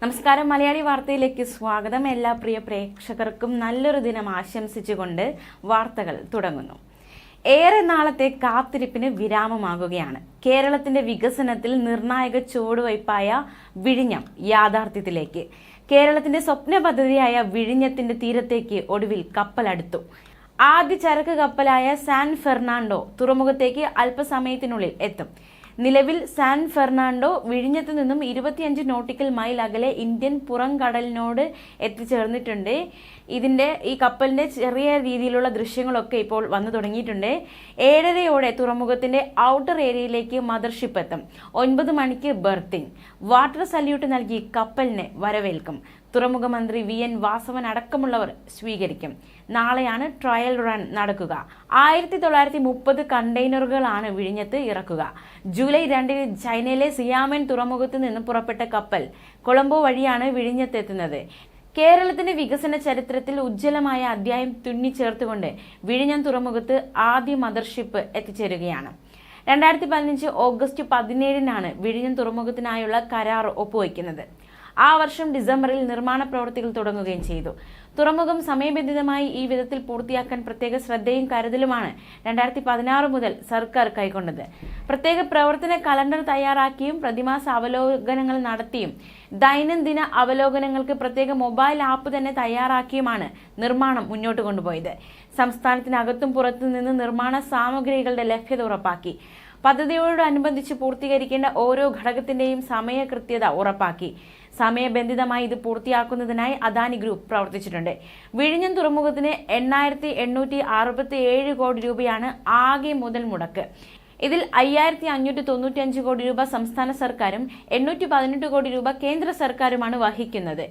നമസ്കാരം, മലയാളി വാർത്തയിലേക്ക് സ്വാഗതം. എല്ലാ പ്രിയ പ്രേക്ഷകർക്കും നല്ലൊരു ദിനം ആശംസിച്ചുകൊണ്ട് വാർത്തകൾ തുടങ്ങുന്നു. ഏറെ നാളത്തെ കാത്തിരിപ്പിന് വിരാമമാകുകയാണ്. കേരളത്തിന്റെ വികസനത്തിൽ നിർണായക ചുവടുവയ്പായ വിഴിഞ്ഞം യാഥാർത്ഥ്യത്തിലേക്ക്. കേരളത്തിന്റെ സ്വപ്ന പദ്ധതിയായ വിഴിഞ്ഞത്തിന്റെ തീരത്തേക്ക് ഒടുവിൽ കപ്പലടുത്തു. ആദ്യ ചരക്ക് കപ്പലായ സാൻ ഫെർണാണ്ടോ തുറമുഖത്തേക്ക് അല്പസമയത്തിനുള്ളിൽ എത്തും. നിലവിൽ സാൻ ഫെർണാണ്ടോ വിഴിഞ്ഞത്തു നിന്നും 25 നോട്ടിക്കൽ മൈൽ അകലെ ഇന്ത്യൻ പുറംകടലിനോട് എത്തിച്ചേർന്നിട്ടുണ്ട്. ഈ കപ്പലിന്റെ ചെറിയ രീതിയിലുള്ള ദൃശ്യങ്ങളൊക്കെ ഇപ്പോൾ വന്നു തുടങ്ങിയിട്ടുണ്ട്. 7:30 തുറമുഖത്തിന്റെ ഔട്ടർ ഏരിയയിലേക്ക് മദർഷിപ്പ് എത്തും. 9 മണിക്ക് ബർത്തിങ്. വാട്ടർ സല്യൂട്ട് നൽകി കപ്പലിനെ വരവേൽക്കും. തുറമുഖ മന്ത്രി VN വാസവൻ അടക്കമുള്ളവർ സ്വീകരിക്കും. നാളെയാണ് ട്രയൽ റൺ നടക്കുക. 1930 കണ്ടെയ്നറുകളാണ് വിഴിഞ്ഞത്ത് ഇറക്കുക. ജൂലൈ 2 ചൈനയിലെ സിയാമെൻ തുറമുഖത്ത് നിന്ന് പുറപ്പെട്ട കപ്പൽ കൊളംബോ വഴിയാണ് വിഴിഞ്ഞത്തെത്തുന്നത്. കേരളത്തിന്റെ വികസന ചരിത്രത്തിൽ ഉജ്ജ്വലമായ അധ്യായം തുന്നിച്ചേർത്തുകൊണ്ട് വിഴിഞ്ഞം തുറമുഖത്ത് ആദ്യ മദർഷിപ്പ് എത്തിച്ചേരുകയാണ്. 2015 ഓഗസ്റ്റ് 17 വിഴിഞ്ഞം തുറമുഖത്തിനായുള്ള കരാർ ഒപ്പുവയ്ക്കുന്നത്. ആ വർഷം ഡിസംബറിൽ നിർമ്മാണ പ്രവൃത്തികൾ തുടങ്ങുകയും ചെയ്തു. തുറമുഖം സമയബന്ധിതമായി ഈ വിധത്തിൽ പൂർത്തിയാക്കാൻ പ്രത്യേക ശ്രദ്ധയും കരുതലുമാണ് 2016 മുതൽ സർക്കാർ കൈക്കൊണ്ടത്. പ്രത്യേക പ്രവർത്തന കലണ്ടർ തയ്യാറാക്കിയും പ്രതിമാസ അവലോകനങ്ങൾ നടത്തിയും ദൈനംദിന അവലോകനങ്ങൾക്ക് പ്രത്യേക മൊബൈൽ ആപ്പ് തന്നെ തയ്യാറാക്കിയുമാണ് നിർമ്മാണം മുന്നോട്ട് കൊണ്ടുപോയത്. സംസ്ഥാനത്തിനകത്തും പുറത്തു നിന്ന് നിർമ്മാണ സാമഗ്രികളുടെ ലഭ്യത ഉറപ്പാക്കി. പദ്ധതിയോടനുബന്ധിച്ച് പൂർത്തീകരിക്കേണ്ട ഓരോ ഘടകത്തിന്റെയും സമയകൃത്യത ഉറപ്പാക്കി. സമയബന്ധിതമായി ഇത് പൂർത്തിയാക്കുന്നതിനായി അദാനി ഗ്രൂപ്പ് പ്രവർത്തിച്ചിട്ടുണ്ട്. വിഴിഞ്ഞം തുറമുഖത്തിന് 8,867 കോടി രൂപയാണ് ആകെ മുതൽ മുടക്ക്. ഇതിൽ 5,595 കോടി രൂപ സംസ്ഥാന സർക്കാരും 818 കോടി രൂപ കേന്ദ്ര സർക്കാരുമാണ് വഹിക്കുന്നത്.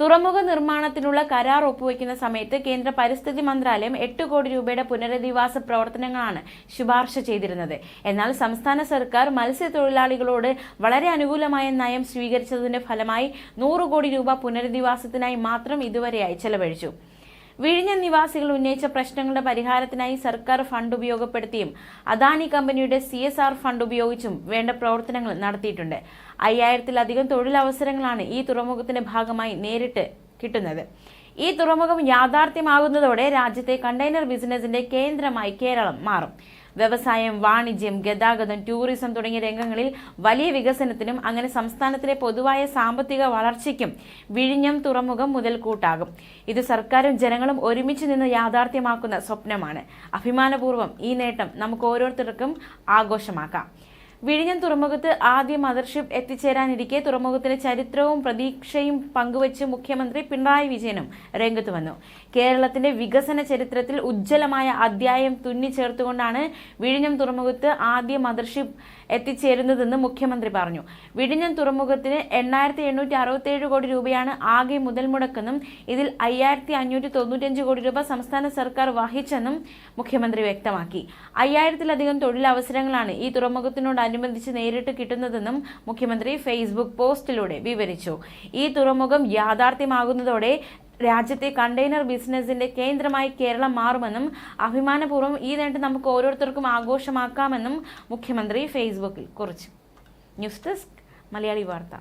തുറമുഖ നിർമ്മാണത്തിനുള്ള കരാർ ഒപ്പുവയ്ക്കുന്ന സമയത്ത് കേന്ദ്ര പരിസ്ഥിതി മന്ത്രാലയം 8 കോടി രൂപയുടെ പുനരധിവാസ പ്രവർത്തനങ്ങളാണ് ശുപാർശ ചെയ്തിരുന്നത്. എന്നാൽ സംസ്ഥാന സർക്കാർ മത്സ്യത്തൊഴിലാളികളോട് വളരെ അനുകൂലമായ നയം സ്വീകരിച്ചതിന്റെ ഫലമായി 100 കോടി രൂപ പുനരധിവാസത്തിനായി മാത്രം ഇതുവരെയായി ചെലവഴിച്ചു. വിഴിഞ്ഞം നിവാസികൾ ഉന്നയിച്ച പ്രശ്നങ്ങളുടെ പരിഹാരത്തിനായി സർക്കാർ ഫണ്ട് ഉപയോഗപ്പെടുത്തിയും അദാനി കമ്പനിയുടെ CSR ഫണ്ട് ഉപയോഗിച്ചും വേണ്ട പ്രവർത്തനങ്ങൾ നടത്തിയിട്ടുണ്ട്. 5000-ലധികം തൊഴിലവസരങ്ങളാണ് ഈ തുറമുഖത്തിന്റെ ഭാഗമായി നേരിട്ട് കിട്ടുന്നത്. ഈ തുറമുഖം യാഥാർത്ഥ്യമാകുന്നതോടെ രാജ്യത്തെ കണ്ടെയ്നർ ബിസിനസിന്റെ കേന്ദ്രമായി കേരളം മാറും. വ്യവസായം, വാണിജ്യം, ഗതാഗതം, ടൂറിസം തുടങ്ങിയ രംഗങ്ങളിൽ വലിയ വികസനത്തിനും അങ്ങനെ സംസ്ഥാനത്തിലെ പൊതുവായ സാമ്പത്തിക വളർച്ചയ്ക്കും വിഴിഞ്ഞം തുറമുഖം മുതൽക്കൂട്ടാകും. ഇത് സർക്കാരും ജനങ്ങളും ഒരുമിച്ച് നിന്ന് യാഥാർത്ഥ്യമാക്കുന്ന സ്വപ്നമാണ്. അഭിമാനപൂർവ്വം ഈ നേട്ടം നമുക്ക് ഓരോരുത്തർക്കും ആഘോഷമാക്കാം. വിഴിഞ്ഞം തുറമുഖത്ത് ആദ്യ മദർഷിപ്പ് എത്തിച്ചേരാനിരിക്കെ തുറമുഖത്തിന്റെ ചരിത്രവും പ്രതീക്ഷയും പങ്കുവച്ച് മുഖ്യമന്ത്രി പിണറായി വിജയനും രംഗത്ത് വന്നു. കേരളത്തിന്റെ വികസന ചരിത്രത്തിൽ ഉജ്ജ്വലമായ അധ്യായം തുന്നിച്ചേർത്തുകൊണ്ടാണ് വിഴിഞ്ഞം തുറമുഖത്ത് ആദ്യ മദർഷിപ്പ് എത്തിച്ചേരുന്നതെന്ന് മുഖ്യമന്ത്രി പറഞ്ഞു. വിഴിഞ്ഞം തുറമുഖത്തിന് 8,867 കോടി രൂപയാണ് ആകെ മുതൽ മുടക്കെന്നും ഇതിൽ 5,595 കോടി രൂപ സംസ്ഥാന സർക്കാർ വഹിച്ചെന്നും മുഖ്യമന്ത്രി വ്യക്തമാക്കി. 5000-ലധികം തൊഴിലവസരങ്ങളാണ് ഈ തുറമുഖത്തിനോടനുബന്ധിച്ച് നേരിട്ട് കിട്ടുന്നതെന്നും മുഖ്യമന്ത്രി ഫേസ്ബുക്ക് പോസ്റ്റിലൂടെ വിവരിച്ചു. ഈ തുറമുഖം യാഥാർത്ഥ്യമാകുന്നതോടെ രാജ്യത്തെ കണ്ടെയ്നർ ബിസിനസിന്റെ കേന്ദ്രമായി കേരളം മാറുമെന്നും അഭിമാനപൂർവ്വം ഈ നേട്ടം നമുക്ക് ഓരോരുത്തർക്കും ആഘോഷമാക്കാമെന്നും മുഖ്യമന്ത്രി ഫേസ്ബുക്കിൽ കുറിച്ചു. ന്യൂസ് ഡെസ്ക് മലയാളി വാർത്ത.